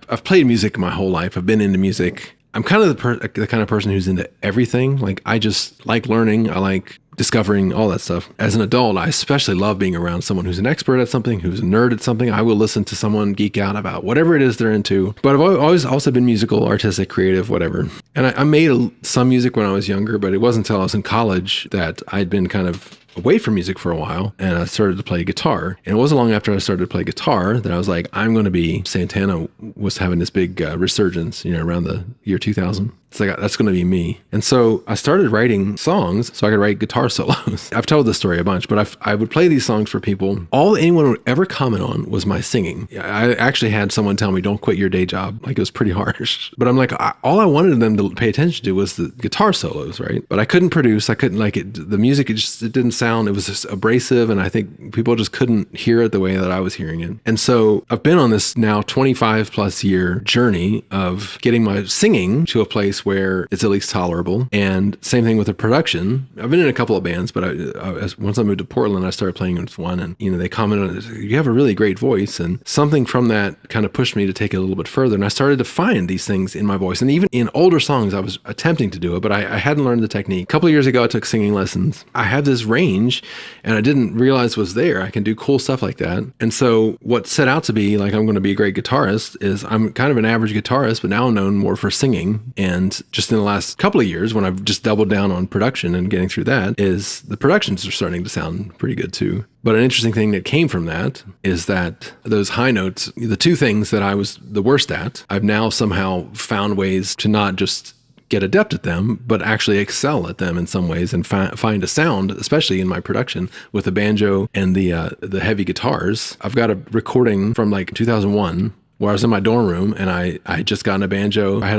I've played music my whole life. I've been into music. I'm kind of the kind of person who's into everything. Like I just like learning. I like discovering all that stuff. As an adult, I especially love being around someone who's an expert at something, who's a nerd at something. I will listen to someone geek out about whatever it is they're into. But I've always also been musical, artistic, creative, whatever. And I made some music when I was younger, but it wasn't until I was in college that I'd been kind of away from music for a while, and I started to play guitar. And it wasn't long after I started to play guitar that I was like, I'm going to be, Santana was having this big resurgence, around the year 2000. It's like, that's going to be me. And so I started writing songs so I could write guitar solos. I've told this story a bunch, but I would play these songs for people. All anyone would ever comment on was my singing. I actually had someone tell me, don't quit your day job. Like, it was pretty harsh. But I'm like, all I wanted them to pay attention to was the guitar solos, right? But I couldn't produce. I couldn't like it. The music, it didn't sound, it was just abrasive. And I think people just couldn't hear it the way that I was hearing it. And so I've been on this now 25 plus year journey of getting my singing to a place where it's at least tolerable. And same thing with the production. I've been in a couple of bands, but once I moved to Portland, I started playing with one, and they commented on it, you have a really great voice. And something from that kind of pushed me to take it a little bit further. And I started to find these things in my voice. And even in older songs, I was attempting to do it, but I hadn't learned the technique. A couple of years ago, I took singing lessons. I have this range, and I didn't realize was there. I can do cool stuff like that. And so what set out to be like, I'm going to be a great guitarist is I'm kind of an average guitarist, but now I'm known more for singing. And just in the last couple of years, when I've just doubled down on production and getting through that, is the productions are starting to sound pretty good too. But an interesting thing that came from that is that those high notes, the two things that I was the worst at, I've now somehow found ways to not just get adept at them, but actually excel at them in some ways and find a sound, especially in my production with the banjo and the heavy guitars. I've got a recording from like 2001 where I was in my dorm room and I just gotten a banjo. I had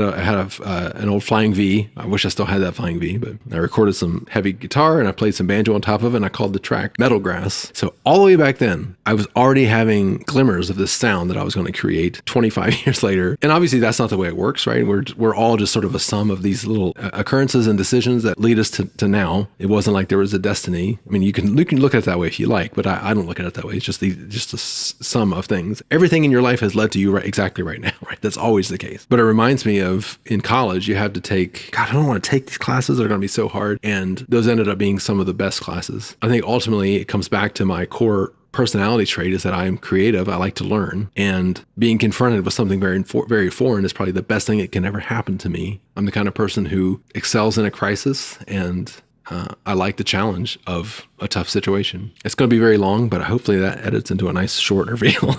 an old Flying V. I wish I still had that Flying V, but I recorded some heavy guitar and I played some banjo on top of it, and I called the track Metal Grass. So all the way back then, I was already having glimmers of this sound that I was going to create 25 years later. And obviously that's not the way it works, right? We're all just sort of a sum of these little occurrences and decisions that lead us to now. It wasn't like there was a destiny. I mean, you can look at it that way if you like, but I don't look at it that way. It's just a sum of things. Everything in your life has led to you exactly right now, right? That's always the case. But it reminds me of in college, you had to take, God, I don't want to take these classes. They're going to be so hard. And those ended up being some of the best classes. I think ultimately it comes back to my core personality trait is that I am creative. I like to learn, and being confronted with something very foreign is probably the best thing that can ever happen to me. I'm the kind of person who excels in a crisis, and I like the challenge of a tough situation. It's going to be very long, but hopefully that edits into a nice short reveal.